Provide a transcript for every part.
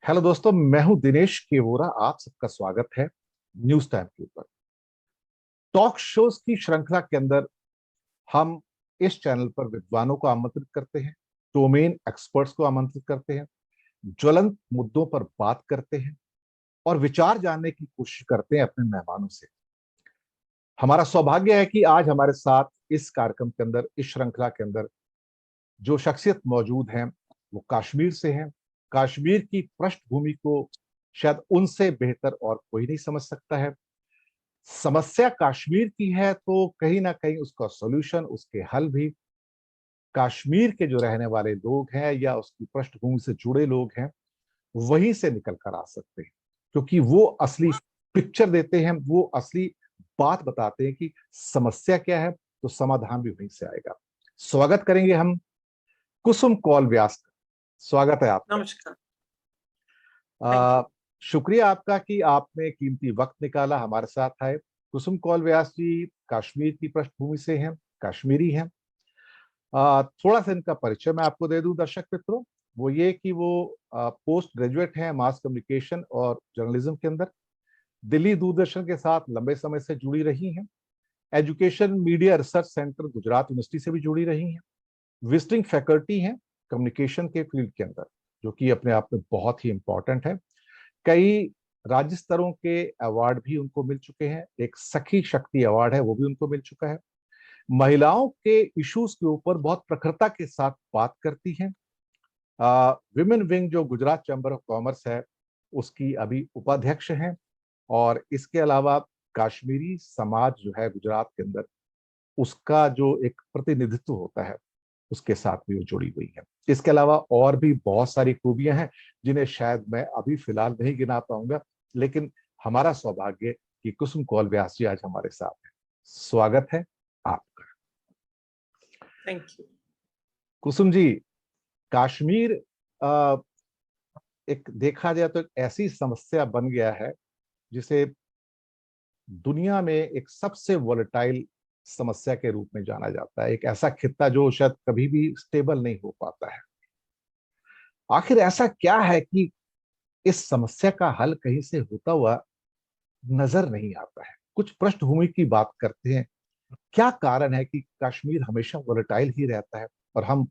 Hello दोस्तों, मैं हूं दिनेश केवोरा। आप सबका स्वागत है न्यूज टाइम के ऊपर। टॉक शोज की श्रृंखला के अंदर हम इस चैनल पर विद्वानों को आमंत्रित करते हैं, डोमेन एक्सपर्ट्स को आमंत्रित करते हैं, ज्वलंत मुद्दों पर बात करते हैं और विचार जानने की कोशिश करते हैं अपने मेहमानों से। हमारा सौभाग्य है कि आज हमारे साथ इस कार्यक्रम के अंदर, इस श्रृंखला के अंदर जो शख्सियत मौजूद हैं वो कश्मीर से हैं। कश्मीर की पृष्ठभूमि को शायद उनसे बेहतर और कोई नहीं समझ सकता है। समस्या कश्मीर की है तो कहीं ना कहीं उसका सॉल्यूशन, उसके हल भी कश्मीर के जो रहने वाले लोग हैं या उसकी पृष्ठभूमि से जुड़े लोग हैं वहीं से निकल कर आ सकते हैं, क्योंकि वो असली पिक्चर देते हैं, वो असली बात बताते हैं कि समस्या क्या है, तो समाधान भी वहीं से आएगा। स्वागत करेंगे हम कुसुम कौल व्यास का। स्वागत है आपका। नमस्कार। Thank you. शुक्रिया आपका कि आपने कीमती वक्त निकाला, हमारे साथ आए। कुसुम कौल व्यास जी कश्मीर की पृष्ठभूमि से हैं, कश्मीरी हैं। थोड़ा सा इनका परिचय मैं आपको दे दूं दर्शक मित्रों। वो ये कि वो पोस्ट ग्रेजुएट हैं मास कम्युनिकेशन और जर्नलिज्म के अंदर। दिल्ली दूरदर्शन के साथ लंबे समय से जुड़ी रही हैं। Education media research centre Gujarat university से भी जुड़ी रही हैं। विजिटिंग फैकल्टी हैं कम्युनिकेशन के फील्ड के अंदर, जो कि अपने आप में बहुत ही इंपॉर्टेंट है। कई राज्य स्तरों के अवार्ड भी उनको मिल चुके हैं। एक सखी शक्ति अवार्ड है, वो भी उनको मिल चुका है। महिलाओं के इश्यूज के ऊपर बहुत प्रखरता के साथ बात करती हैं। विमेन विंग जो गुजरात चैम्बर ऑफ कॉमर्स है उसकी अभी उपाध्यक्ष हैं। और इसके अलावा कश्मीरी समाज जो है गुजरात के अंदर, उसका जो एक प्रतिनिधित्व होता है उसके साथ भी वो जुड़ी हुई है। इसके अलावा और भी बहुत सारी खूबियां हैं जिन्हें शायद मैं अभी फिलहाल नहीं गिना पाऊंगा, लेकिन हमारा सौभाग्य कि कुसुम कौल व्यास जी आज हमारे साथ हैं। स्वागत है आपका। Thank you. कुसुम जी, कश्मीर अ, एक देखा जाए तो एक ऐसी समस्या बन गया है जिसे दुनिया में एक सबसे वोलेटाइल समस्या के रूप में जाना जाता है। एक ऐसा खित्ता जो शायद कभी भी स्टेबल नहीं हो पाता है। आखिर ऐसा क्या है कि इस समस्या का हल कहीं से होता हुआ नजर नहीं आता है? कुछ पृष्ठभूमि की बात करते हैं। क्या कारण है कि कश्मीर हमेशा वोलेटाइल ही रहता है और हम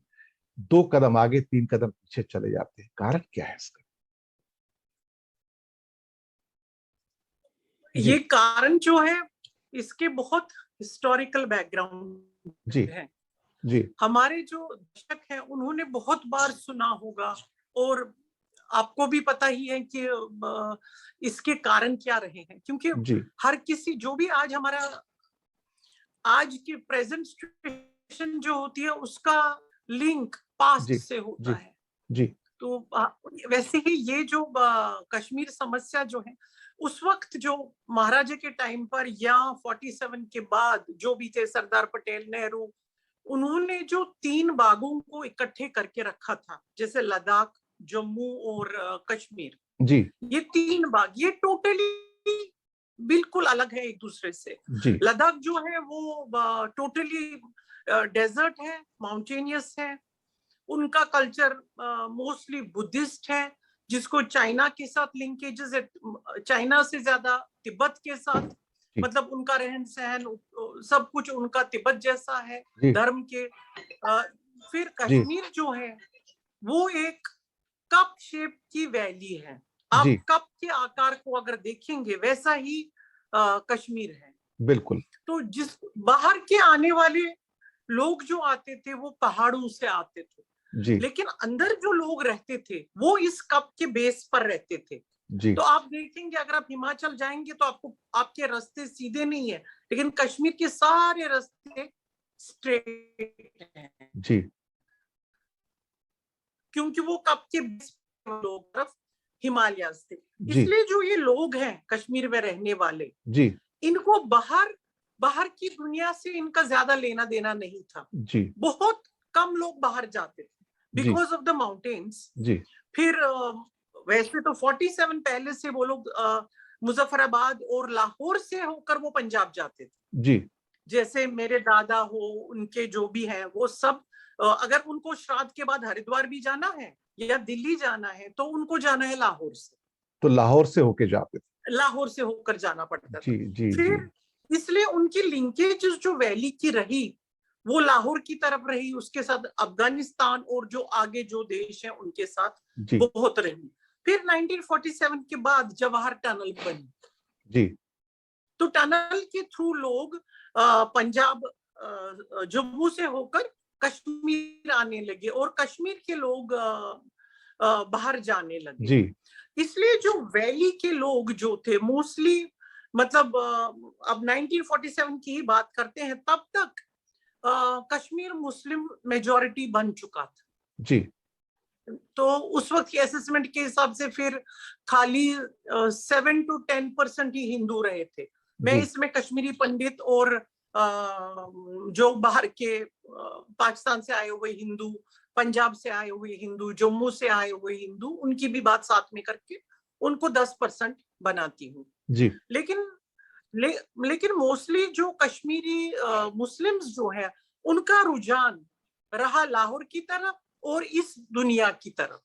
दो कदम आगे तीन कदम पीछे चले जाते हैं? कारण क्या है इसका? ये जी कारण जो है इसके बहुत हिस्टोरिकल बैकग्राउंड जी है। जी हमारे जो दर्शक हैं उन्होंने बहुत बार सुना होगा और आपको भी पता ही है कि इसके कारण क्या रहे हैं, क्योंकि जी हर किसी जो भी आज हमारा आज की प्रेजेंट सिचुएशन जो होती है उसका लिंक पास्ट जी से होता जी है। जी तो वैसे ही ये जो कश्मीर समस्या जो है उस वक्त जो महाराजा के टाइम पर या 47 के बाद जो भी थे सरदार पटेल, नेहरू, उन्होंने जो तीन भागों को इकट्ठे करके रखा था, जैसे लद्दाख, जम्मू और कश्मीर, जी ये तीन भाग ये टोटली बिल्कुल अलग है एक दूसरे से। जी लद्दाख जो है वो टोटली डेजर्ट है, माउंटेनियस है। उनका कल्चर मोस्टली बुद्धिस्ट है, जिसको चाइना के साथ लिंकेजेस है, चाइना से ज्यादा तिब्बत के साथ। जी मतलब उनका रहन सहन सब कुछ उनका तिब्बत जैसा है जी धर्म के। फिर जी कश्मीर जो है वो एक कप शेप की वैली है। आप जी कप के आकार को अगर देखेंगे वैसा ही कश्मीर है। बिल्कुल। तो जिस बाहर के आने वाले लोग जो आते थे वो पहाड़ों से आते थे, जी लेकिन अंदर जो लोग रहते थे वो इस कप के बेस पर रहते थे। जी तो आप देखेंगे अगर आप हिमाचल जाएंगे तो आपको आपके रास्ते सीधे नहीं है, लेकिन कश्मीर के सारे रास्ते स्ट्रेट हैं, जी क्योंकि वो कप के बेस पर लोग तरफ हिमालय थे। जी इसलिए जो ये लोग हैं कश्मीर में रहने वाले, जी इनको बाहर बाहर की दुनिया से इनका ज्यादा लेना देना नहीं था। जी बहुत कम लोग बाहर जाते थे जी बिकॉज ऑफ द माउंटेन्स। जी फिर वैसे तो 47 पहले से वो लोग मुजफ्फराबाद और लाहौर से होकर वो पंजाब जाते थे। जी जैसे मेरे दादा हो, उनके जो भी हैं वो सब अगर उनको श्राद्ध के बाद हरिद्वार भी जाना है या दिल्ली जाना है तो उनको जाना है लाहौर से, तो लाहौर से होके जाते थे। लाहौर से होकर जाना पड़ता जी था। जी जी। फिर इसलिए उनकी लिंकेज जो वैली की रही वो लाहौर की तरफ रही, उसके साथ अफगानिस्तान और जो आगे जो देश हैं उनके साथ जी बहुत रही। फिर 1947 के बाद जवाहर टनल बनी, जी तो टनल के थ्रू लोग पंजाब जम्मू से होकर कश्मीर आने लगे और कश्मीर के लोग बाहर जाने लगे। जी इसलिए जो वैली के लोग जो थे मोस्टली, मतलब अब 1947 की ही बात करते हैं, तब तक कश्मीर मुस्लिम मेजॉरिटी बन चुका था। जी तो उस वक्त की असेसमेंट के हिसाब से फिर खाली 7 to 10% ही हिंदू रहे थे। मैं जी इसमें कश्मीरी पंडित और जो बाहर के पाकिस्तान से आए हुए हिंदू, पंजाब से आए हुए हिंदू, जम्मू से आए हुए हिंदू, उनकी भी बात साथ में करके उनको 10% बनाती हूँ। जी लेकिन लेकिन मोस्टली जो कश्मीरी मुस्लिम्स जो है उनका रुझान रहा लाहौर की तरफ और इस दुनिया की तरफ,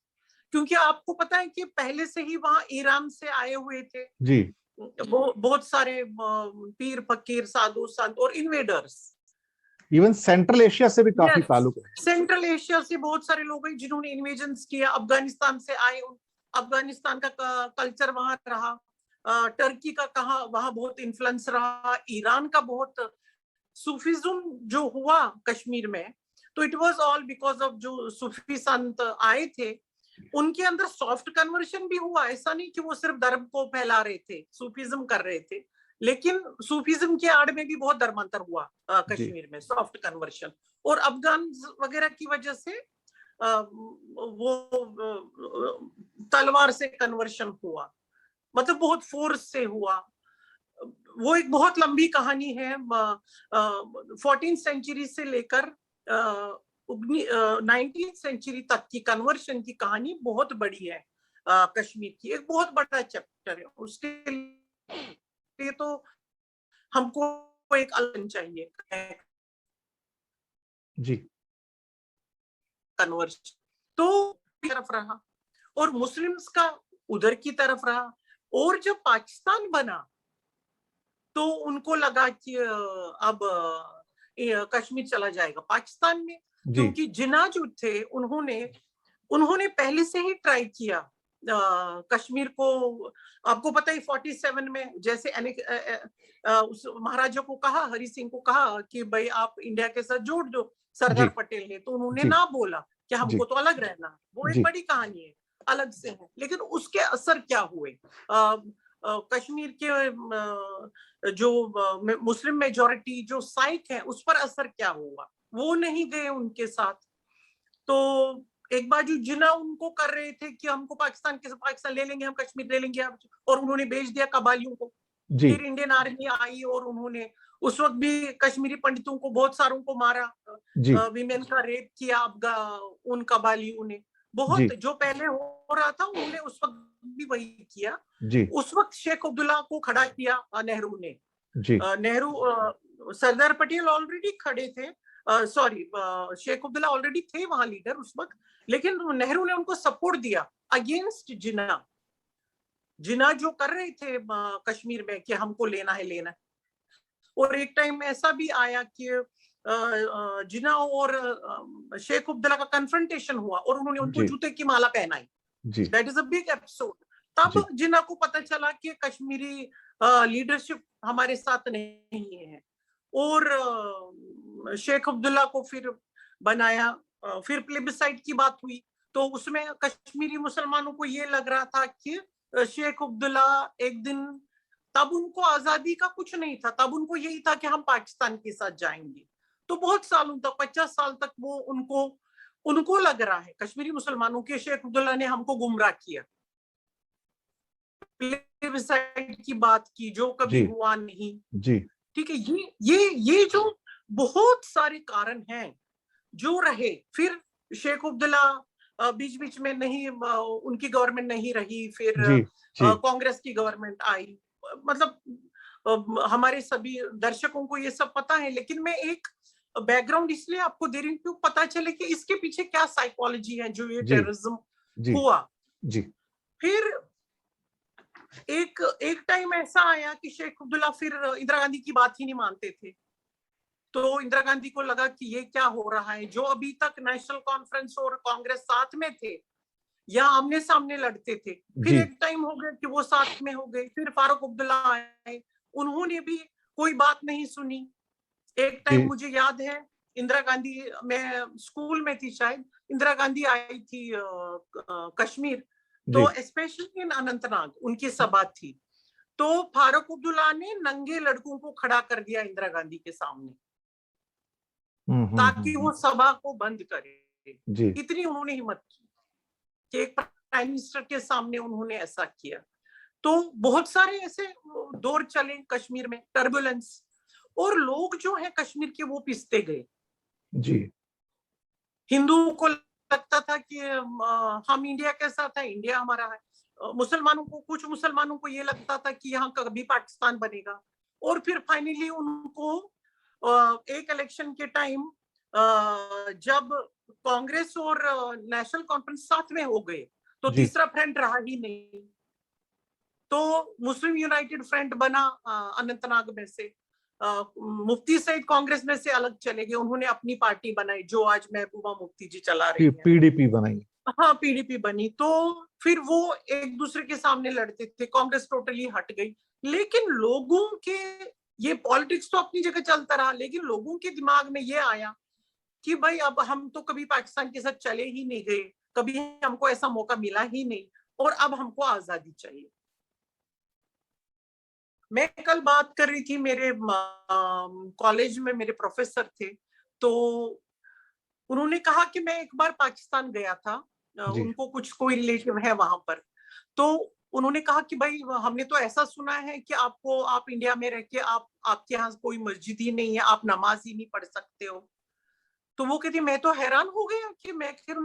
क्योंकि आपको पता है कि पहले से ही वहां ईरान से आए हुए थे जी बहुत सारे पीर फकीर साधु संत और इन्वेडर्स। इवन सेंट्रल एशिया से भी काफी ताल्लुक है। सेंट्रल एशिया से बहुत सारे लोग हैं जिन्होंने इन्वेजन्स किया, अफगानिस्तान से आए, अफगानिस्तान का कल्चर वहां रहा, टर्की का कहा वहां बहुत इन्फ्लुएंस रहा, ईरान का बहुत, सूफीज्म जो हुआ कश्मीर में तो it was all because of जो सूफी संत आए थे उनके अंदर सॉफ्ट कन्वर्शन भी हुआ। ऐसा नहीं कि वो सिर्फ धर्म को फैला रहे थे, सूफीज्म कर रहे थे, लेकिन सूफीज्म के आड़ में भी बहुत धर्मांतर हुआ कश्मीर में, सॉफ्ट कन्वर्शन। और अफगान वगैरह की वजह से वो तलवार से कन्वर्शन हुआ, मतलब बहुत फोर्स से हुआ। वो एक बहुत लंबी कहानी है, 14th सेंचुरी से लेकर 19th सेंचुरी तक की कन्वर्शन की कहानी बहुत बड़ी है। कश्मीर की एक बहुत बड़ा चैप्टर है, उसके लिए तो हमको एक अलग चाहिए जी कन्वर्शन। तो तरफ रहा और मुस्लिम्स का उधर की तरफ रहा, और जब पाकिस्तान बना तो उनको लगा कि अब कश्मीर चला जाएगा पाकिस्तान में, जी क्योंकि जिन्ना जो थे उन्होंने पहले से ही ट्राई किया कश्मीर को। आपको पता है 47 में जैसे उस महाराजा को कहा, हरि सिंह को कहा कि भाई आप इंडिया के साथ जोड़ दो सरदार जी पटेल ने, तो उन्होंने जी ना बोला कि जी हमको तो अलग रहना है। वो एक जी बड़ी कहानी है, अलग से है, लेकिन उसके असर क्या हुए कश्मीर के जो मुस्लिम मेजॉरिटी जो साइक है उस पर असर क्या हुआ, वो नहीं गए उनके साथ। तो एक बाजू जिना उनको कर रहे थे कि हमको पाकिस्तान ले लेंगे, हम कश्मीर ले लेंगे, और उन्होंने भेज दिया कबालियों को। जी फिर इंडियन आर्मी आई और उन्होंने उस वक्त भी कश्मीरी पंडितों को बहुत सारों को मारा, जी विमेन का रेप किया उन कबालियों ने। बहुत जी जो पहले हो रहा था उन्होंने उस वक्त भी वही किया। जी उस वक्त शेख अब्दुल्ला को खड़ा किया नेहरू ने। जी नेहरू सरदार पटेल ऑलरेडी खड़े थे, सॉरी शेख अब्दुल्ला ऑलरेडी थे वहां लीडर उस वक्त, लेकिन नेहरू ने उनको सपोर्ट दिया अगेंस्ट जिन्ना। जिन्ना जो कर रहे थे कश्मीर में कि हमको लेना है। और एक टाइम ऐसा भी आया कि जिन्ना और शेख अब्दुल्ला का कन्फ्रंटेशन हुआ और उन्होंने उनको जी जूते की माला पहनाई। जी that is a big episode. तब जी जिन्ना को पता चला कि कश्मीरी लीडरशिप हमारे साथ नहीं है, और शेख अब्दुल्ला को फिर बनाया। फिर प्लेबिसाइड की बात हुई तो उसमें कश्मीरी मुसलमानों को ये लग रहा था कि शेख अब्दुल्ला एक दिन, तब उनको आजादी का कुछ नहीं था, तब उनको यही था कि हम पाकिस्तान के साथ जाएंगे। तो बहुत सालों तक 50 साल तक वो उनको लग रहा है कश्मीरी मुसलमानों के शेख अब्दुल्ला ने हमको गुमराह किया, प्लेबिसाइड की बात की जो कभी जी हुआ नहीं। जी ठीक है, ये जो बहुत सारे कारण हैं जो रहे। फिर शेख अब्दुल्ला बीच बीच में नहीं, उनकी गवर्नमेंट नहीं रही, फिर जी जी कांग्रेस की गवर्नमेंट आई। मतलब हमारे सभी दर्शकों को ये सब पता है, लेकिन मैं एक बैकग्राउंड इसलिए आपको दे रही हूँ क्योंकि पता चले कि इसके पीछे क्या साइकोलॉजी है जो ये जी टेररिज्म जी हुआ। जी फिर एक एक टाइम ऐसा आया कि शेख अब्दुल्ला फिर इंदिरा गांधी की बात ही नहीं मानते थे। तो इंदिरा गांधी को लगा कि ये क्या हो रहा है, जो अभी तक नेशनल कॉन्फ्रेंस और कांग्रेस साथ में थे या आमने सामने लड़ते थे, फिर जी एक टाइम हो गया कि वो साथ में हो गए। फिर फारूक अब्दुल्ला आए, उन्होंने भी कोई बात नहीं सुनी। एक टाइम जी मुझे याद है, इंदिरा गांधी, मैं स्कूल में थी शायद, इंदिरा गांधी आई थी कश्मीर, जी। तो स्पेशली इन अनंतनाग उनकी सभा थी। तो फारूक अब्दुल्ला ने नंगे लड़कों को खड़ा कर दिया इंदिरा गांधी के सामने ताकि वो सभा को बंद करे। जी इतनी उन्होंने हिम्मत की कि एक प्राइम मिनिस्टर के सामने उन्होंने ऐसा किया। तो बहुत सारे ऐसे दौर चले कश्मीर में, टर्बुलेंस, और लोग जो हैं कश्मीर के वो पिसते गए। जी हिंदुओं को लगता था कि हम इंडिया के साथ है, इंडिया हमारा है। मुसलमानों को, कुछ मुसलमानों को ये लगता था कि यहाँ कभी पाकिस्तान बनेगा। और फिर फाइनली उनको एक इलेक्शन के टाइम जब कांग्रेस और नेशनल कॉन्फ्रेंस साथ में हो गए तो जी तीसरा फ्रंट रहा ही नहीं। तो मुस्लिम यूनाइटेड फ्रंट बना अनंतनाग में से। मुफ्ती सईद कांग्रेस में से अलग चले गए, उन्होंने अपनी पार्टी बनाई जो आज महबूबा मुफ्ती जी चला रही हैं। पीडीपी बनाई। हाँ, पीडीपी बनी। तो फिर वो एक दूसरे के सामने लड़ते थे, कांग्रेस टोटली हट गई। लेकिन लोगों के, ये पॉलिटिक्स तो अपनी जगह चलता रहा, लेकिन लोगों के दिमाग में ये आया कि भाई अब हम तो कभी पाकिस्तान के साथ चले ही नहीं गए, कभी हमको ऐसा मौका मिला ही नहीं, और अब हमको आजादी चाहिए। मैं कल बात कर रही थी, मेरे कॉलेज में मेरे प्रोफेसर थे, तो उन्होंने कहा कि मैं एक बार पाकिस्तान गया था, जी उनको कुछ कोई रिलेटिव है वहां पर। तो उन्होंने कहा कि भाई हमने तो ऐसा सुना है कि आपको, आप इंडिया में रह के आपके यहाँ कोई मस्जिद ही नहीं है, आप नमाज ही नहीं पढ़ सकते हो। तो वो कहती, मैं तो हैरान हो गया कि मैं फिर,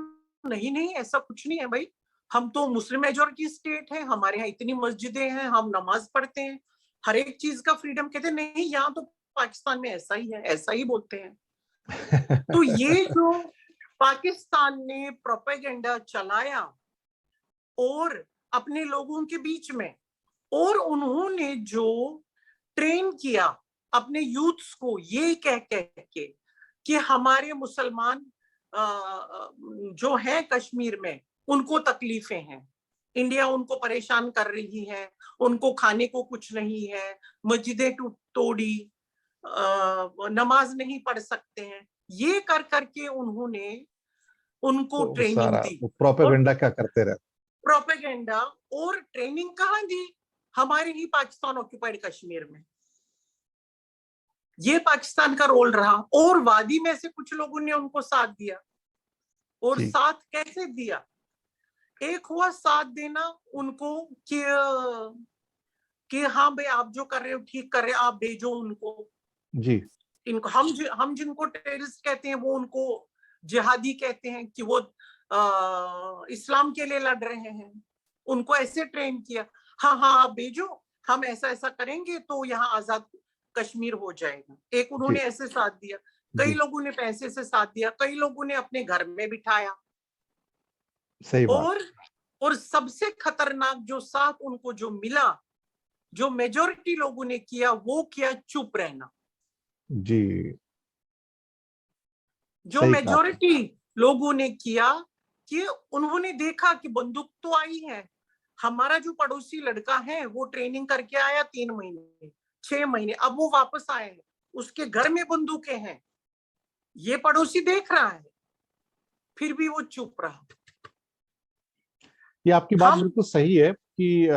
नहीं नहीं ऐसा कुछ नहीं है भाई, हम तो मुस्लिम मेजोरिटी स्टेट है, हमारे यहाँ इतनी मस्जिदें हैं, हम नमाज पढ़ते हैं, हर एक चीज का फ्रीडम। कहते नहीं, यहाँ तो पाकिस्तान में ऐसा ही है, ऐसा ही बोलते हैं। तो ये जो पाकिस्तान ने प्रोपेगेंडा चलाया और अपने लोगों के बीच में, और उन्होंने जो ट्रेन किया अपने यूथ्स को ये कह कह के कि हमारे मुसलमान जो है कश्मीर में उनको तकलीफें हैं, इंडिया उनको परेशान कर रही है, उनको खाने को कुछ नहीं है, मस्जिदें तोड़ी, नमाज नहीं पढ़ सकते हैं, ये कर करके उन्होंने उनको तो वो ट्रेनिंग सारा दी। वो और प्रोपेगेंडा क्या करते रहते। प्रोपेगेंडा और ट्रेनिंग कहाँ दी? हमारे ही पाकिस्तान ऑक्यूपाइड कश्मीर में। ये पाकिस्तान का रोल रहा, और वादी में से कुछ लोगों ने उनको साथ दिया। और जी साथ कैसे दिया? एक हुआ साथ देना उनको कि हाँ भाई आप जो कर रहे हो ठीक कर रहे हो, आप भेजो उनको। जी इनको हम जिनको टेररिस्ट कहते हैं वो उनको जिहादी कहते हैं कि वो इस्लाम के लिए लड़ रहे हैं, उनको ऐसे ट्रेन किया। हाँ हाँ आप भेजो, हम ऐसा ऐसा करेंगे तो यहाँ आजाद कश्मीर हो जाएगा। एक उन्होंने जी ऐसे साथ दिया, कई जी लोगों ने पैसे से साथ दिया, कई लोगों ने अपने घर में बिठाया। सही बात। और और सबसे खतरनाक जो साथ उनको जो मिला, जो मेजोरिटी लोगों ने किया, वो किया चुप रहना। जी जो सही कहा आपने। मेजोरिटी लोगों ने किया कि उन्होंने देखा कि बंदूक तो आई है, हमारा जो पड़ोसी लड़का है वो ट्रेनिंग करके आया 3 महीने 6 महीने, अब वो वापस आया है, उसके घर में बंदूकें हैं, ये पड़ोसी देख रहा है, फिर भी वो चुप रहा। ये आपकी बात हम बिल्कुल सही है कि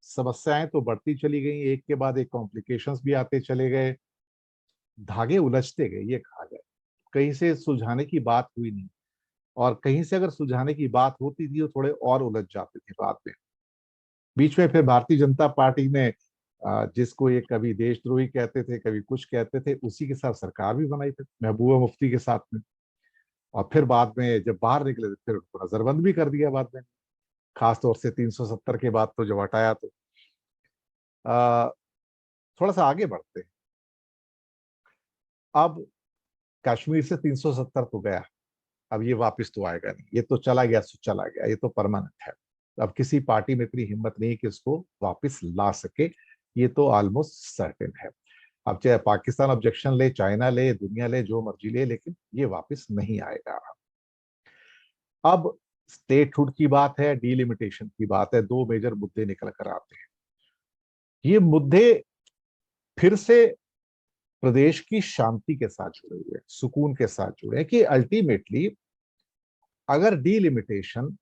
समस्याएं तो बढ़ती चली गई, एक के बाद एक कॉम्प्लिकेशंस भी आते चले गए, धागे उलझते गए ये कहा जाए। कहीं से सुलझाने की बात हुई नहीं, और कहीं से अगर सुलझाने की बात होती थी तो थोड़े और उलझ जाते थे बाद में। बीच में फिर भारतीय जनता पार्टी ने जिसको ये कभी देशद्रोही कहते थे, कभी कुछ कहते थे, उसी के साथ सरकार भी बनाई थी महबूबा मुफ्ती के साथ में। और फिर बाद में जब बाहर निकले तो फिर उनको नजरबंद भी कर दिया बाद में, खासतौर से 370 के बाद तो जब हटाया तो। आ, थोड़ा सा आगे बढ़ते हैं। अब कश्मीर से 370 तो गया, अब ये वापस तो आएगा नहीं, ये तो चला गया सो चला गया, ये तो परमानेंट है। अब किसी पार्टी में इतनी हिम्मत नहीं है कि इसको वापस ला सके, ये तो ऑलमोस्ट सर्टेन है। अब चाहे पाकिस्तान ऑब्जेक्शन ले, चाइना ले, दुनिया ले, जो मर्जी ले, लेकिन ये वापस नहीं आएगा। अब स्टेटहुड की बात है, डीलिमिटेशन की बात है, दो मेजर मुद्दे निकल कर आते हैं। ये मुद्दे फिर से प्रदेश की शांति के साथ जुड़े हुए हैं, सुकून के साथ जुड़े हैं कि अल्टीमेटली अगर डीलिमिटेशन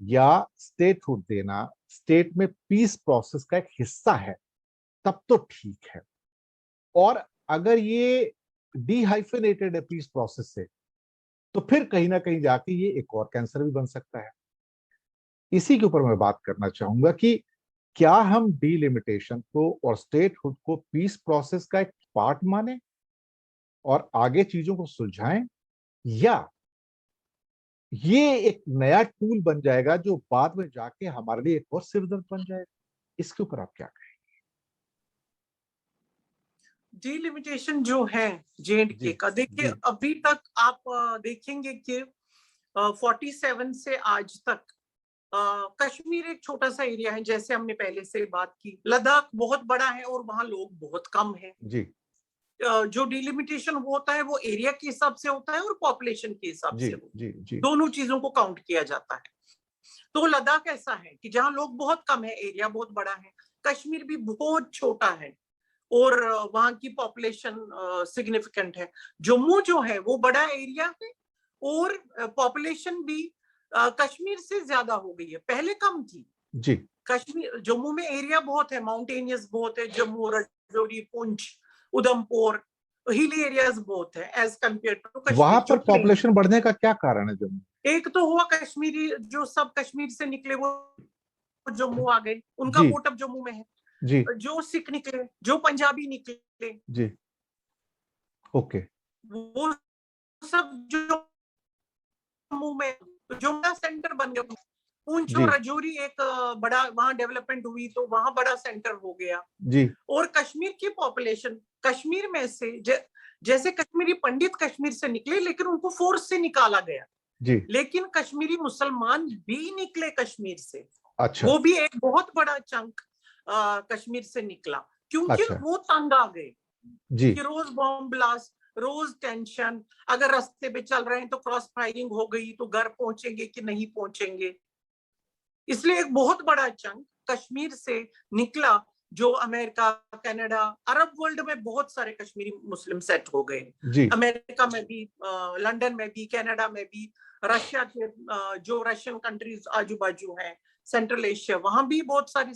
या स्टेटहुड देना स्टेट में पीस प्रोसेस का एक हिस्सा है तब तो ठीक है, और अगर ये डीहाइफेनेटेड है पीस प्रोसेस से तो फिर कहीं ना कहीं जाके ये एक और कैंसर भी बन सकता है। इसी के ऊपर मैं बात करना चाहूंगा कि क्या हम डीलिमिटेशन को और स्टेटहुड को पीस प्रोसेस का एक पार्ट माने और आगे चीजों को सुलझाएं, या ये एक नया टूल बन जाएगा जो बाद में जाके हमारे लिए एक और सिरदर्द बन जाएगा। इसके ऊपर आप क्या कहें? डिलिमिटेशन जो है J&K का, देखिए अभी तक आप देखेंगे कि 47 से आज तक कश्मीर एक छोटा सा एरिया है, जैसे हमने पहले से बात की। लद्दाख बहुत बड़ा है और वहां लोग बहुत कम है जी। जो डिलिमिटेशन होता है वो एरिया के हिसाब से होता है और पॉपुलेशन के हिसाब से जी। दोनों चीजों को काउंट किया जाता है। तो लद्दाख ऐसा है कि जहां लोग बहुत कम है, एरिया बहुत बड़ा है। कश्मीर भी बहुत छोटा है और वहां की पॉपुलेशन सिग्निफिकेंट है। जम्मू जो है वो बड़ा एरिया है और पॉपुलेशन भी कश्मीर से ज्यादा हो गई है, पहले कम थी जी। कश्मीर, जम्मू में एरिया बहुत है, माउंटेनियस बहुत है, जम्मू, राजौरी, पुंछ, उधमपुर, हिली एरियाज बहुत है एज कंपेयर टू कश्मीर। वहां पर पॉपुलेशन बढ़ने का क्या कारण है जम्मू? एक तो हुआ कश्मीरी जो सब कश्मीर से निकले वो जम्मू आ गए, उनका वोट अब जम्मू में है जी। जो सिख निकले, जो पंजाबी निकले जी, ओके, वो सब जम्मू में, जम्मू सेंटर बन गया। पुंछ और राजौरी एक बड़ा वहां डेवलपमेंट हुई तो वहां बड़ा सेंटर हो गया जी। और कश्मीर की पॉपुलेशन, कश्मीर में से जैसे कश्मीरी पंडित कश्मीर से निकले लेकिन उनको फोर्स से निकाला गया जी। लेकिन कश्मीरी मुसलमान भी निकले कश्मीर से। अच्छा। वो भी एक बहुत बड़ा चंक कश्मीर से निकला क्योंकि वो तंग आ गए कि रोज बॉम्ब ब्लास्ट, रोज टेंशन, अगर रास्ते पे चल रहे हैं तो क्रॉस फायरिंग हो गई तो घर पहुंचेंगे कि नहीं पहुंचेंगे। इसलिए एक बहुत बड़ा चंक कश्मीर से निकला जो अमेरिका, कनाडा, अरब वर्ल्ड में बहुत सारे कश्मीरी मुस्लिम सेट हो गए। अमेरिका में भी, लंदन में भी, कनाडा में भी, रशिया के जो रशियन कंट्रीज आजू बाजू हैं, सेंट्रल एशिया, वहां भी बहुत सारी,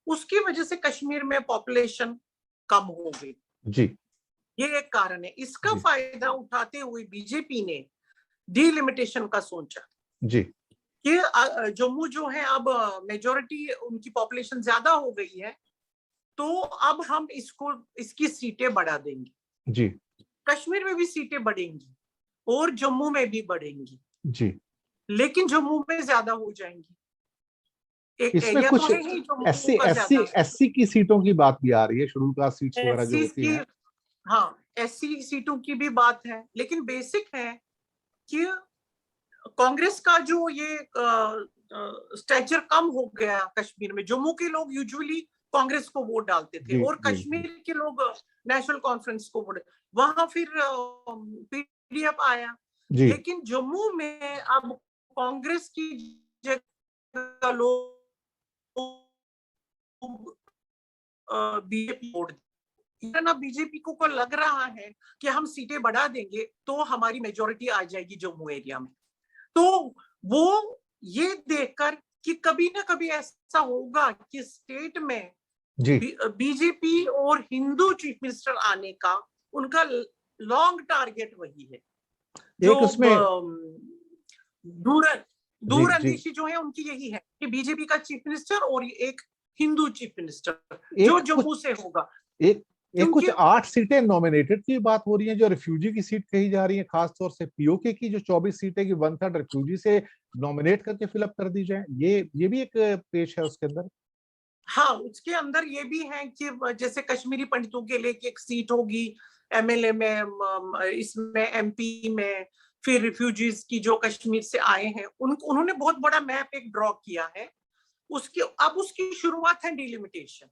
उसकी वजह से कश्मीर में पॉपुलेशन कम हो गई जी। ये एक कारण है। इसका फायदा उठाते हुए बीजेपी ने डीलिमिटेशन का सोचा जी कि जम्मू जो है अब मेजोरिटी उनकी पॉपुलेशन ज्यादा हो गई है तो अब हम इसकी सीटें बढ़ा देंगे जी। कश्मीर में भी सीटें बढ़ेंगी और जम्मू में भी बढ़ेंगी जी, लेकिन जम्मू में ज्यादा हो जाएंगी। एक इसमें एरिया कुछ तो है ही एससी की सीटों की बात भी आ रही है, शेड्यूल कास्ट सीट्स वगैरह जो होती हैं। हाँ, एससी सीटों की भी बात है लेकिन बेसिक है कि कांग्रेस का जो ये स्टेचर कम हो गया कश्मीर में। जम्मू के लोग यूजुअली कांग्रेस को वोट डालते थे और कश्मीर के लोग नेशनल कॉन्फ्रेंस को वोट, वहां फिर पीडीएफ आया लेकिन जम्मू में अब कांग्रेस की जगह लोग बीजेपी वोट, ना बीजेपी को लग रहा है कि हम सीटें बढ़ा देंगे तो हमारी मेजोरिटी आ जाएगी जम्मू एरिया में। तो वो ये देखकर कि कभी ना कभी ऐसा होगा कि स्टेट में बीजेपी और हिंदू चीफ मिनिस्टर आने का उनका लॉन्ग टारगेट वही है। जो दूरअंदेशी जो है उनकी यही है कि बीजेपी का चीफ मिनिस्टर और एक हिंदू चीफ मिनिस्टर जो जम्मू से होगा। एक कुछ 8 सीटें नॉमिनेटेड की बात हो रही है जो रिफ्यूजी की सीट कही जा रही है, खासतौर से पीओके की जो 24 सीटें की 1/3 रिफ्यूजी से नॉमिनेट करके फिलअप कर दी जाए, ये भी एक पेश है उसके अंदर। हाँ, उसके अंदर ये भी है कि जैसे कश्मीरी पंडितों के लिए एक सीट होगी एमएलए में, इसमें एमपी में, फिर रिफ्यूजीज की जो कश्मीर से आए हैं उन्होंने बहुत बड़ा मैप एक ड्रॉ किया है। अब उसकी शुरुआत है डिलिमिटेशन।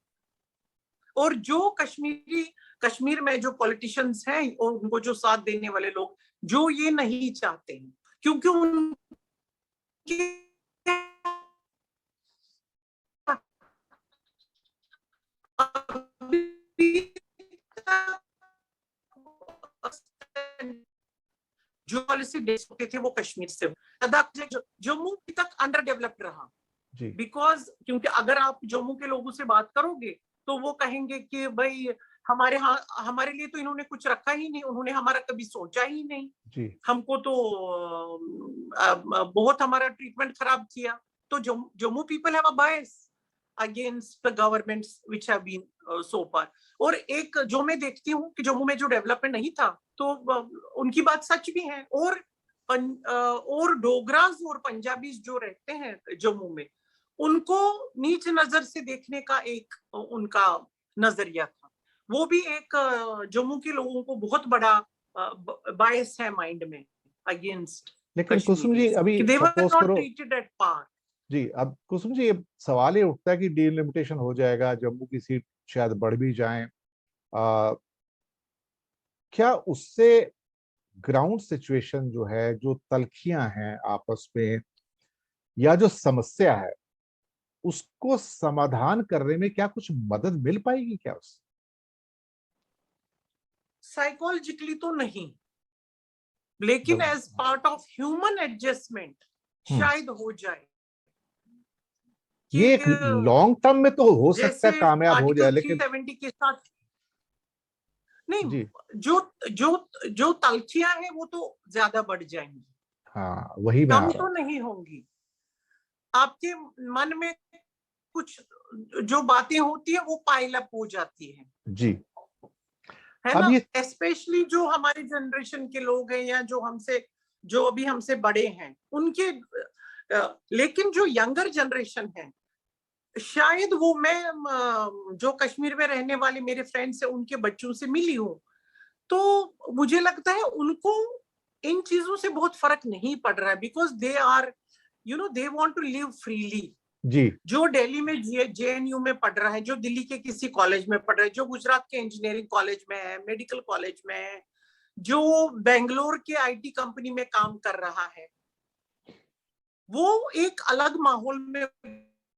और जो कश्मीर में जो पॉलिटिशियंस हैं और उनको जो साथ देने वाले लोग जो ये नहीं चाहते हैं, क्योंकि उनके जो पॉलिसी बेस होते थे वो कश्मीर से, जम्मू तक अंडर डेवलप्ड रहा। बिकॉज क्योंकि अगर आप जम्मू के लोगों से बात करोगे तो वो कहेंगे कि भाई हमारे लिए तो इन्होंने कुछ रखा ही नहीं, उन्होंने हमारा कभी सोचा ही नहीं, हमको तो बहुत हमारा ट्रीटमेंट खराब किया। तो Jammu people have a bias against the governments which have been so far. और एक जो मैं देखती हूँ कि जम्मू में जो डेवलपमेंट नहीं था, तो उनकी बात सच भी है। और डोगरास और पंजाबीज जो रहते हैं जम्मू में, उनको नीच नजर से देखने का एक उनका नजरिया था। वो भी एक जम्मू के लोगों को बहुत बड़ा बायस है माइंड में अगेंस्ट। लेकिन कुसुम जी अभी सपोज करो जी, अब कुसुम जी ये सवाल ये उठता है कि डिलिमिटेशन हो जाएगा, जम्मू की सीट शायद बढ़ भी जाए, क्या उससे ग्राउंड सिचुएशन जो है, जो तलखियां हैं आपस में या जो समस्या है, उसको समाधान करने में क्या कुछ मदद मिल पाएगी क्या उससे? साइकोलॉजिकली तो नहीं, लेकिन as part of human adjustment शायद हो जाए। ये एक लॉन्ग टर्म में तो हो सकता है कामयाब हो जाए, लेकिन 370 के साथ नहीं, जो तलखियां हैं वो तो ज्यादा बढ़ जाएंगी। हाँ, वही मैं कम तो नहीं होंगी। आपके मन में कुछ जो बातें होती है वो पाइल अप हो जाती है जी, है ना। स्पेशली जो हमारे जनरेशन के लोग हैं या जो अभी हमसे बड़े हैं उनके, लेकिन जो यंगर जनरेशन है, शायद वो, मैं जो कश्मीर में रहने वाले मेरे फ्रेंड्स हैं उनके बच्चों से मिली हूँ, तो मुझे लगता है उनको इन चीजों से बहुत फर्क नहीं पड़ रहा है। Because they are they want to live freely. जी, जो दिल्ली में जेएनयू में पढ़ रहा है, जो दिल्ली के किसी कॉलेज में पढ़ रहा है, जो गुजरात के इंजीनियरिंग कॉलेज में है, मेडिकल कॉलेज में है, जो बेंगलोर के आईटी कंपनी में काम कर रहा है, वो एक अलग माहौल में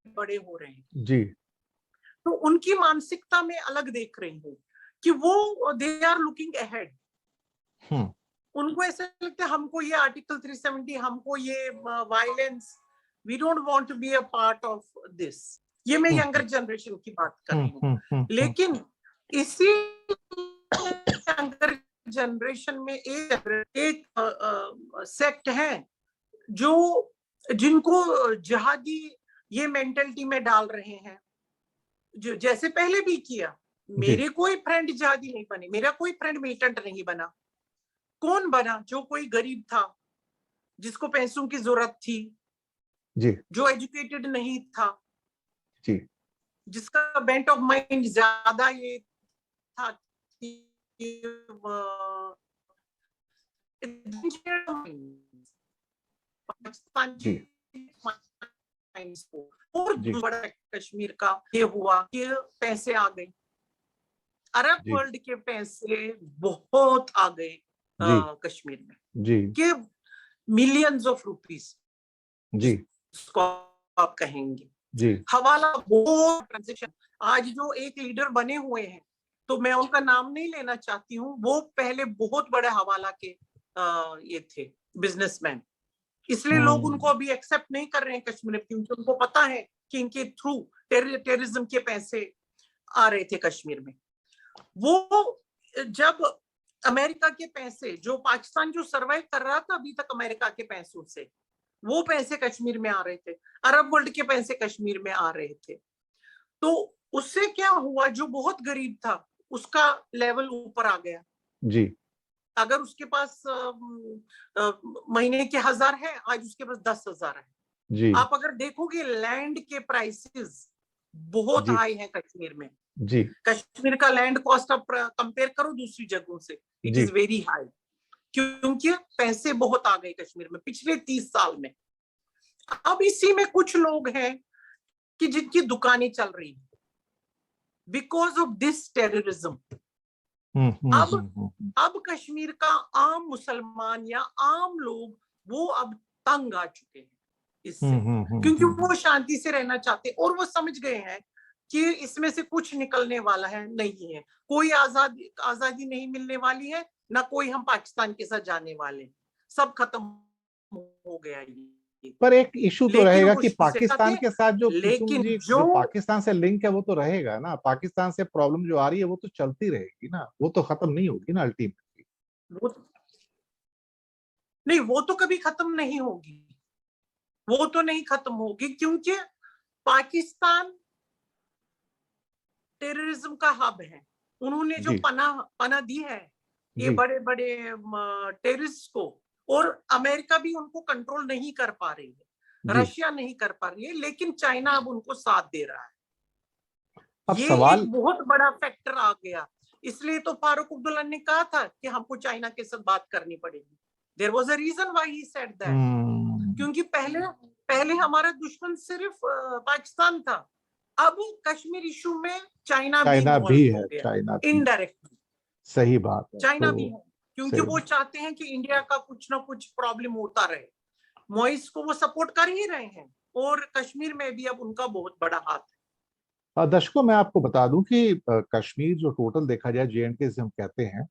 बड़े हो रहे हैं। जी, तो उनकी मानसिकता में अलग देख रही हूँ कि वो दे आर लुकिंग अहेड। उनको ऐसा लगता है हमको ये आर्टिकल 370, हमको ये violence, we don't want to be a part of this. ये मैं यंगर जनरेशन की बात कर रही हूँ। लेकिन इसी यंगर जनरेशन में एक सेक्ट है जो जिनको जिहादी ये मेंटलिटी में डाल रहे हैं, जो जैसे पहले भी किया। मेरे कोई फ्रेंड जिहादी नहीं बने, मेरा कोई फ्रेंड मिलिटेंट नहीं बना। कौन बना? जो कोई गरीब था, जिसको पैसों की जरूरत थी, जी, जो एजुकेटेड नहीं था, जी, जिसका बेंट ऑफ माइंड ज्यादा ये था कि और बड़ा कश्मीर का ये हुआ कि पैसे आ गए, अरब वर्ल्ड के पैसे बहुत आ गए कश्मीर में, जी, कि मिलियंस ऑफ रुपीस जी, उसको आप कहेंगे जी, हवाला, बहुत ट्रांजेक्शन। आज जो एक लीडर बने हुए हैं, तो मैं उनका नाम नहीं लेना चाहती हूँ, वो पहले बहुत बड़े हवाला के ये थे बिजनेसमैन, इसलिए लोग उनको अभी एक्सेप्ट नहीं कर रहे हैं कश्मीर में, क्योंकि उनको पता है कि इनके थ्रू टेररिज्म के पैसे आ रहे थे कश्मीर में। वो जब अमेरिका के पैसे, जो पाकिस्तान जो सर्वाइव कर रहा था अभी तक अमेरिका के पैसों से, वो पैसे कश्मीर में आ रहे थे, अरब वर्ल्ड के पैसे कश्मीर में आ रहे थे। तो उससे क्या हुआ, जो बहुत गरीब था उसका लेवल ऊपर आ गया। जी, अगर उसके पास महीने के 1000 है, आज उसके पास 10,000 है। जी, आप अगर देखोगे लैंड के प्राइसेस बहुत जी हाई है कश्मीर में। जी कश्मीर का लैंड कॉस्ट आप कंपेयर करो दूसरी जगहों से, इट जी। इज वेरी हाई, क्योंकि पैसे बहुत आ गए कश्मीर में पिछले 30 साल में। अब इसी में कुछ लोग हैं कि जिनकी दुकानें चल रही हैं बिकॉज ऑफ दिस टेररिज्म। अब अब कश्मीर का आम मुसलमान या आम लोग वो अब तंग आ चुके हैं इससे, क्योंकि वो शांति से रहना चाहते हैं और वो समझ गए हैं कि इसमें से कुछ निकलने वाला है नहीं है, कोई आजादी नहीं मिलने वाली है, ना कोई हम पाकिस्तान के साथ जाने वाले हैं, सब खत्म हो गया ये। पर एक इशू तो लेकिन रहेगा वो कि शिक्षक पाकिस्तान थे, के साथ जो कुसुम लेकिन जी जो जो पाकिस्तान से लिंक है वो तो रहेगा ना, पाकिस्तान से प्रॉब्लम जो आ रही है वो तो चलती रहेगी ना, वो तो खत्म नहीं होगी ना अल्टीमेटली। वो नहीं, वो तो कभी खत्म नहीं होगी, वो तो नहीं खत्म होगी, क्योंकि पाकिस्तान टेररिज्म का हब है। उन्होंने जो जी पनाह दी है ये जी बड़े बड़े टेररिस्ट को, और अमेरिका भी उनको कंट्रोल नहीं कर पा रही है, जी। रशिया नहीं कर पा रही है, लेकिन चाइना अब उनको साथ दे रहा है। अब ये सवाल, एक बहुत बड़ा फैक्टर आ गया। इसलिए तो फारूक अब्दुल्ला ने कहा था कि हमको चाइना के साथ बात करनी पड़ेगी। There was a reason why he said that, क्योंकि पहले पहले हमारा दुश्मन सिर्फ पाकिस्तान था, अब कश्मीर इशू में चाइना भी चाइना भी इन्वॉल्व हो है, गया चाइना भी, इनडायरेक्टली। सही बात है चाइना भी तो। है, क्योंकि सही वो बात। चाहते हैं कि इंडिया का कुछ ना कुछ प्रॉब्लम होता रहे। मोइस को वो सपोर्ट कर ही रहे हैं, और कश्मीर में भी अब उनका बहुत बड़ा हाथ है। दर्शकों मैं आपको बता दूं कि कश्मीर जो टोटल देखा जाए JNK से हम कहते हैं,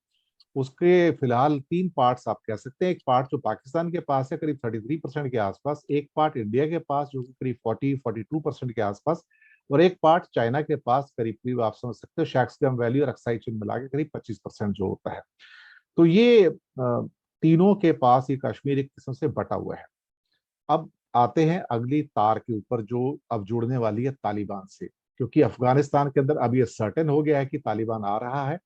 उसके फिलहाल तीन पार्ट्स आप कह सकते हैं। एक पार्ट जो पाकिस्तान के पास है करीब 33% के आसपास, एक पार्ट इंडिया के पास जो कि करीब 42% के आसपास, और एक पार्ट चाइना के पास करीब करीब आप समझ सकते हो शैक्सगम वैली और अक्साई चिन मिला के करीब 25% जो होता है। तो ये तीनों के पास ये कश्मीर एक किस्म से बटा हुआ है। अब आते हैं अगली तार के ऊपर जो अब जुड़ने वाली है तालिबान से, क्योंकि अफगानिस्तान के अंदर अब ये सर्टेन हो गया है कि तालिबान आ रहा है।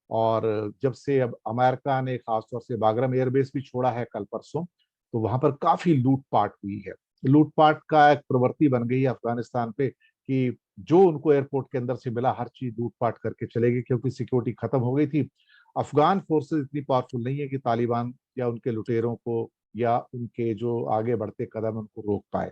और जब से अब अमेरिका ने खासतौर से बागरम एयरबेस भी छोड़ा है कल परसों, तो वहां पर काफी लूटपाट हुई है। लूटपाट का एक प्रवृत्ति बन गई है अफगानिस्तान पे कि जो उनको एयरपोर्ट के अंदर से मिला हर चीज लूटपाट करके चलेगी, क्योंकि सिक्योरिटी खत्म हो गई थी। अफगान फोर्सेस इतनी पावरफुल नहीं है कि तालिबान या उनके लुटेरों को या उनके जो आगे बढ़ते कदम उनको रोक पाए।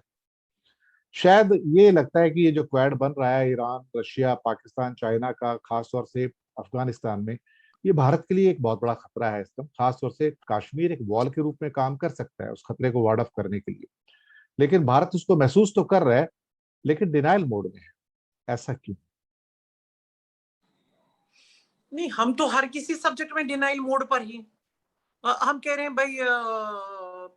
शायद ये लगता है कि ये जो क्वाड बन रहा है ईरान, रशिया, पाकिस्तान, चाइना का, खासतौर से अफगानिस्तान में, ये भारत के लिए एक बहुत बड़ा खतरा है। इसका खासतौर से कश्मीर एक वॉल के रूप में काम कर सकता है उस खतरे को वार्ड ऑफ करने के लिए, लेकिन भारत उसको महसूस तो कर रहा है, लेकिन डिनाइल मोड में है। ऐसा क्यों? नहीं, हम तो हर किसी सब्जेक्ट में डिनाइल मोड पर ही। हम कह रहे हैं भाई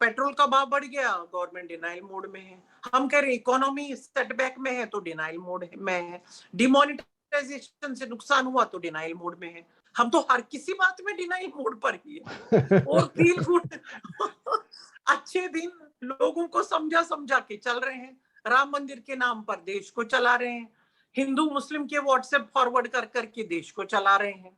पेट्रोल का भाव बढ़ गया, गवर्नमेंट डिनाइल मोड में है। हम कह रहे हैं इकोनॉमी सेटबैक में है तो डिनाइल मोड में है। डिमोनेटाइजेशन से नुकसान हुआ तो डिनाइल मोड में है। हम तो हर किसी बात में डिनाइल मोड पर ही है। और फील गुड अच्छे दिन लोगों को समझा समझा के चल रहे हैं। राम मंदिर के नाम पर देश को चला रहे हैं, हिंदू मुस्लिम के व्हाट्सएप फॉरवर्ड कर करके देश को चला रहे हैं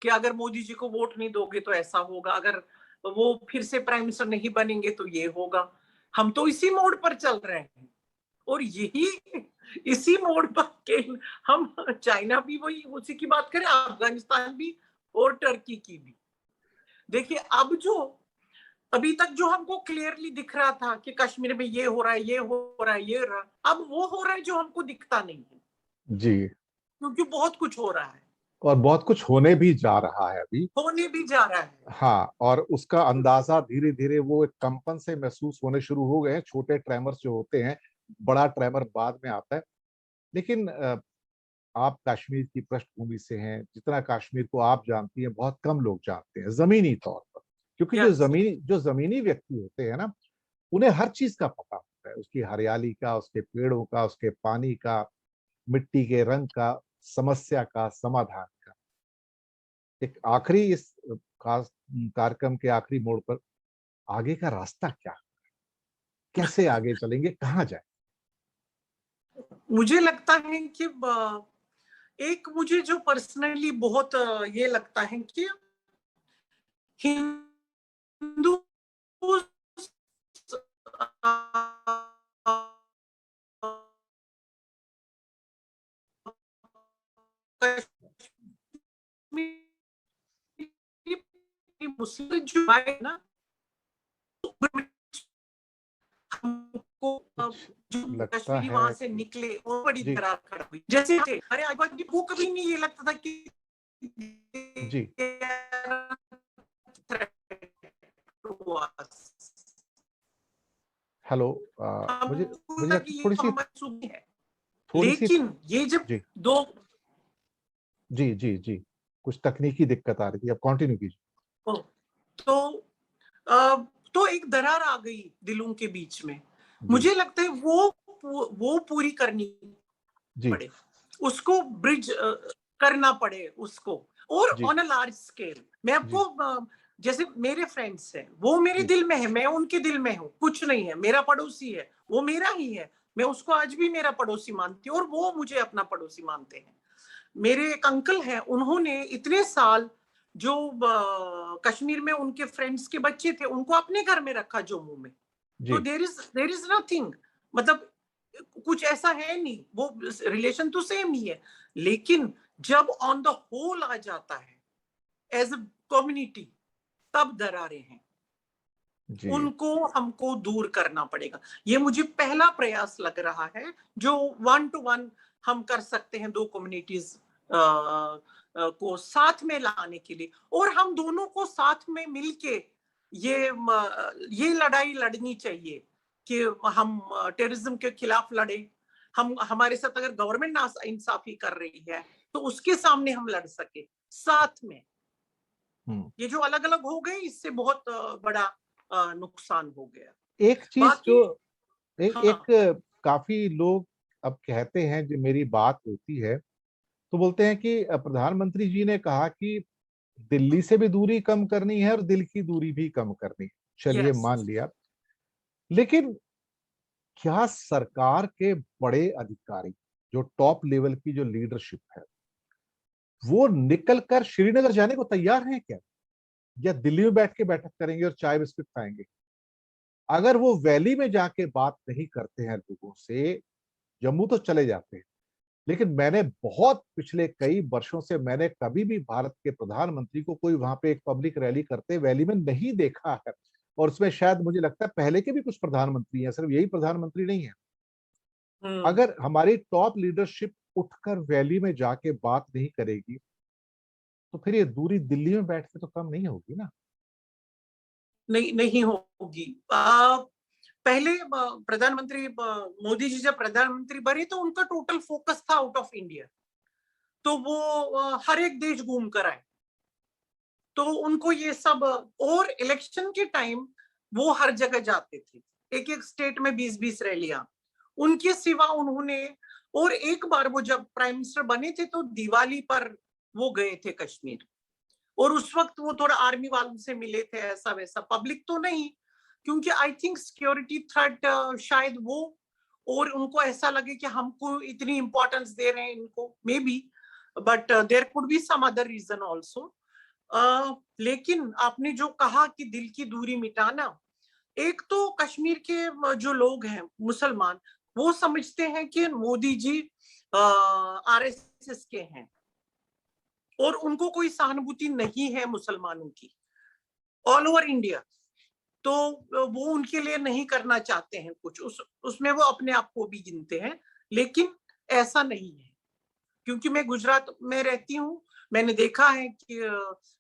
कि अगर मोदी जी को वोट नहीं दोगे तो ऐसा होगा, अगर वो फिर से प्राइम मिनिस्टर नहीं बनेंगे तो ये होगा। हम तो इसी मोड पर चल रहे हैं, और यही इसी मोड पर के हम चाइना भी वही उसी की बात करें, अफगानिस्तान भी और टर्की की भी। देखिए अब जो अभी तक जो हमको क्लियरली दिख रहा था कि कश्मीर में ये हो रहा है, ये हो रहा है, ये हो रहा है, अब वो हो रहा है जो हमको दिखता नहीं है, जी। क्योंकि बहुत कुछ हो रहा है, और बहुत कुछ होने भी जा रहा है अभी। होने भी जा रहा है। हाँ, और उसका अंदाजा धीरे धीरे वो एक कंपन से महसूस होने शुरू हो गए हैं। छोटे ट्रेमर्स जो होते हैं, बड़ा ट्रेमर बाद में आता है। लेकिन आप कश्मीर की पृष्ठभूमि से हैं, जितना कश्मीर को आप जानती हैं बहुत कम लोग जानते हैं जमीनी तौर पर, क्योंकि यस, जो जमीनी व्यक्ति होते हैं ना, उन्हें हर चीज का पता होता है, उसकी हरियाली का, उसके पेड़ों का, उसके पानी का, मिट्टी के रंग का, समस्या का, समाधान का। एक आखिरी इस खास कार्यक्रम के आखिरी मोड़ पर आगे का रास्ता क्या, कैसे आगे चलेंगे, कहाँ जाए? मुझे लगता है कि एक मुझे जो पर्सनली बहुत ये लगता है कि हिंदू मुस्लिम जो है ना, हमको कुछ जो लगता कश्मीरी है वहां से कि निकले और बड़ी जी, दरार खड़ा हुई। जैसे हमारे आजू को कभी नहीं ये लगता था कि जी, हेलो मुझे हमको मुझे लगा लगता कि है ये तो थोड़ी-सी हमारी सुबह है, थोड़ी-सी लेकिन ये जब जी, दो जी, जी, जी। कुछ तकनीकी दिक्कत आ रही थी, आप कंटिन्यू कीजिए। तो अ, तो एक दरार आ गई दिलों के बीच में। जी, मुझे लगता है वो पूरी करनी जी, पड़े, उसको ब्रिज करना पड़े उसको, और जी, ऑन अ लार्ज स्केल। मैं जी, आपको जैसे मेरे फ्रेंड्स हैं, वो मेरे जी, दिल में है, मैं उनके दिल में हूँ, कुछ नहीं है। मेरा पड़ोसी है, वो मेरा ही है, मैं उसको आज भी मेरा पड़ोसी मानती हूँ और वो मुझे अपना पड़ोसी मानते हैं। मेरे एक अंकल हैं, उन्होंने इतने साल जो कश्मीर में उनके फ्रेंड्स के बच्चे थे, उनको अपने घर में रखा जम्मू में। तो जी, देर इज नथिंग, मतलब कुछ ऐसा है नहीं, वो रिलेशन तो सेम ही है। लेकिन जब ऑन द होल आ जाता है एज अ कम्युनिटी, तब दरारें हैं, जी, उनको हमको दूर करना पड़ेगा। ये मुझे पहला प्रयास लग रहा है जो 1 to 1 हम कर सकते हैं, दो कम्युनिटीज को साथ में लाने के लिए, और हम दोनों को साथ में मिलके ये लड़ाई लड़नी चाहिए कि हम टेररिज्म के खिलाफ लड़े। हम हमारे साथ अगर गवर्नमेंट ना इंसाफी कर रही है तो उसके सामने हम लड़ सके साथ में। हुँ। ये जो अलग अलग हो गए, इससे बहुत बड़ा नुकसान हो गया। एक चीज़ जो बाकी ए हाँ, एक काफ़ी लोग अब कहते हैं जब मेरी बात होती है, तो बोलते हैं कि प्रधानमंत्री जी ने कहा कि दिल्ली से भी दूरी कम करनी है और दिल की दूरी भी कम करनी है। चलिए यस, मान लिया। लेकिन क्या सरकार के बड़े अधिकारी, जो टॉप लेवल की जो लीडरशिप है, वो निकल कर श्रीनगर जाने को तैयार हैं क्या? या दिल्ली में बैठ के बैठक करेंगे और चाय बिस्किट खाएँगे? अगर वो वैली में जाके बात नहीं करते हैं लोगों से, जम्मू तो चले जाते हैं। लेकिन मैंने बहुत पिछले कई वर्षों से मैंने कभी भी भारत के प्रधानमंत्री को कोई वहाँ पे एक पब्लिक रैली करते वैली में नहीं देखा है। और उसमें शायद मुझे लगता है पहले के भी कुछ प्रधानमंत्री हैं, सिर्फ यही प्रधानमंत्री नहीं है। हम्म, अगर हमारी टॉप लीडरशिप उठकर वैली में जाके बात नहीं करेगी, तो फिर ये दूरी दिल्ली में बैठ के तो कम नहीं होगी ना। नहीं नहीं होगी। पहले प्रधानमंत्री मोदी जी जब प्रधानमंत्री बने तो उनका टोटल फोकस था आउट ऑफ इंडिया, तो वो हर एक देश घूम कर आए। तो उनको ये सब, और इलेक्शन के टाइम वो हर जगह जाते थे, एक एक स्टेट में 20-20 रैलियां उनके सिवा उन्होंने। और एक बार वो जब प्राइम मिनिस्टर बने थे तो दिवाली पर वो गए थे कश्मीर, और उस वक्त वो थोड़ा आर्मी वालों से मिले थे, ऐसा वैसा, पब्लिक तो नहीं, क्योंकि आई थिंक सिक्योरिटी थ्रेट शायद वो, और उनको ऐसा लगे कि हमको इतनी इंपॉर्टेंस दे रहे हैं इनको, maybe, but there could be some other reason also. लेकिन आपने जो कहा कि दिल की दूरी मिटाना, एक तो कश्मीर के जो लोग हैं मुसलमान, वो समझते हैं कि मोदी जी आरएसएस के हैं, और उनको कोई सहानुभूति नहीं है मुसलमानों की ऑल ओवर इंडिया। तो वो उनके लिए नहीं करना चाहते हैं कुछ, उसमें वो अपने आप को भी गिनते हैं। लेकिन ऐसा नहीं है, क्योंकि मैं गुजरात में रहती हूँ, मैंने देखा है कि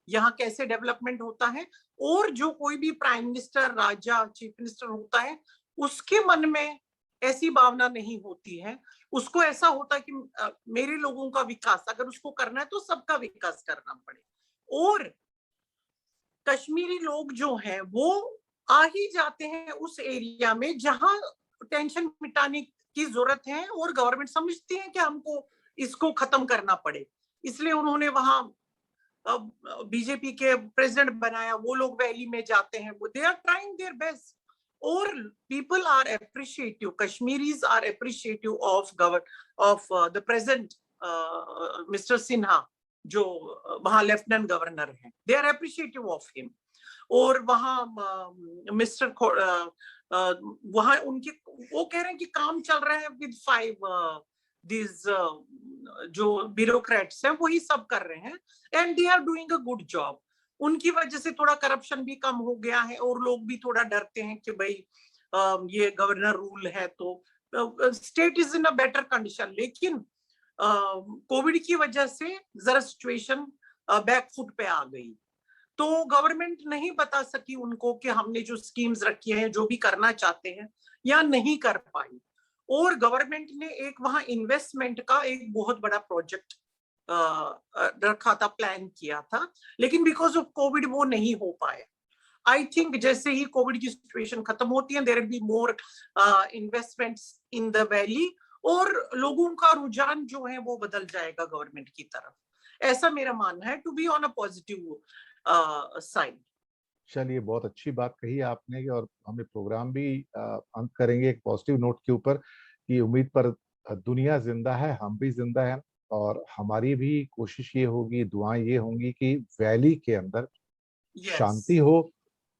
यहाँ कैसे डेवलपमेंट होता है। और जो कोई भी प्राइम मिनिस्टर, राजा, चीफ मिनिस्टर होता है, उसके मन में ऐसी भावना नहीं होती है। उसको ऐसा होता है कि मेरे लोगों का विकास अगर उसको करना है तो सबका विकास करना पड़े। और कश्मीरी लोग जो हैं वो आ ही जाते हैं उस एरिया में जहां टेंशन मिटाने की जरूरत है, और गवर्नमेंट समझती है कि हमको इसको खत्म करना पड़े, इसलिए उन्होंने वहां बीजेपी के प्रेसिडेंट बनाया। वो लोग वैली में जाते हैं, they are trying their best. और people are appreciative, Kashmiris are appreciative of of the present mister Sinha, जो वहां लेफ्टिनेंट गवर्नर हैं, they are appreciative of him. और वहां मिस्टर वहां उनके, वो कह रहे हैं कि काम चल रहा है विद 5 दिस जो ब्यूरोक्रेट्स हैं वही सब कर रहे हैं, and they are doing a good job. उनकी वजह से थोड़ा करप्शन भी कम हो गया है और लोग भी थोड़ा डरते हैं कि भाई ये गवर्नर रूल है तो state is in a better condition. लेकिन कोविड की वजह से जरा सिचुएशन बैकफुट पे आ गई, तो गवर्नमेंट नहीं बता सकी उनको कि हमने जो स्कीम्स रखी हैं, जो भी करना चाहते हैं, या नहीं कर पाई। और गवर्नमेंट ने एक वहां इन्वेस्टमेंट का एक बहुत बड़ा प्रोजेक्ट रखा था, प्लान किया था, लेकिन बिकॉज ऑफ कोविड वो नहीं हो पाया। आई थिंक जैसे ही कोविड की सिचुएशन खत्म होती है, there will be more investments in the valley, और लोगों का रुझान जो है वो बदल जाएगा गवर्नमेंट की तरफ। ऐसा मेरा मानना है, to be on a positive side. चलिए, बहुत अच्छी बात कही आपने और हम ये प्रोग्राम भी अंत करेंगे एक पॉजिटिव नोट के ऊपर कि उम्मीद पर दुनिया जिंदा है, हम भी जिंदा हैं और हमारी भी कोशिश ये होगी, दुआएं ये होंगी कि वैली के अंदर यस, शांति हो,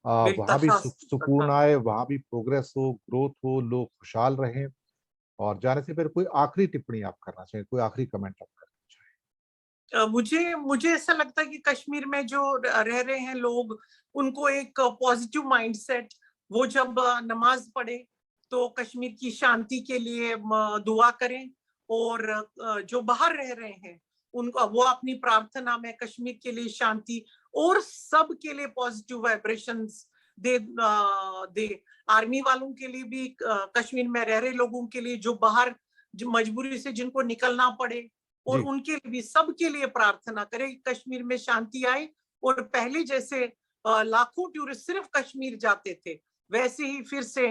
मेरी वहां भी सुकून तथा आए, वहां भी प्रोग्रेस हो, ग्रोथ हो, लोग खुशहाल रहें। और जाने से पहले कोई आखिरी टिप्पणी आप करना चाहिए, कोई आखिरी कमेंट आप करना मुझे मुझे ऐसा लगता है कि कश्मीर में जो रह रहे हैं लोग, उनको एक पॉजिटिव माइंडसेट, वो जब नमाज पढ़े तो कश्मीर की शांति के लिए दुआ करें, और जो बाहर रह रहे हैं उनको वो अपनी प्रार्थना में कश्मीर के लिए शांति और सब के लिए पॉजिटिव वाइब्रेशंस दे। आर्मी वालों के लिए भी, कश्मीर में रह रहे लोगों के लिए जो बाहर जो मजबूरी से जिनको निकलना पड़े, और चाहिए। उनके लिए भी, सबके लिए प्रार्थना करें कश्मीर में शांति आए, और पहले जैसे लाखों टूरिस्ट सिर्फ कश्मीर जाते थे, वैसे ही फिर से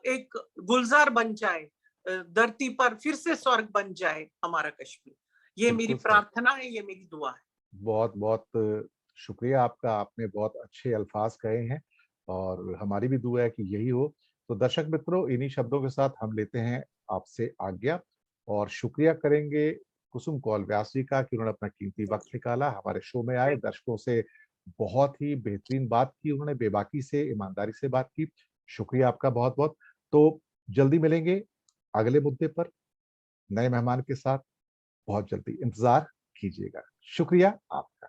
एक गुलजार बन जाए, धरती पर फिर से स्वर्ग बन जाए हमारा कश्मीर। ये मेरी बिल्कुल सही। प्रार्थना है, ये मेरी दुआ है। बहुत बहुत शुक्रिया आपका, आपने बहुत अच्छे अल्फाज कहे हैं और हमारी भी दुआ है कि यही हो। तो दर्शक मित्रों, इन्हीं शब्दों के साथ हम लेते हैं आपसे आज्ञा और शुक्रिया करेंगे कुसुम कौल व्यास जी का कि उन्होंने अपना कीमती थैंक वक्त यू, निकाला, हमारे शो में आए, थैंक दर्शकों से बहुत ही बेहतरीन बात की, उन्होंने बेबाकी से, ईमानदारी से बात की। शुक्रिया आपका बहुत बहुत। तो जल्दी मिलेंगे अगले मुद्दे पर नए मेहमान के साथ, बहुत जल्दी इंतजार कीजिएगा। शुक्रिया आपका।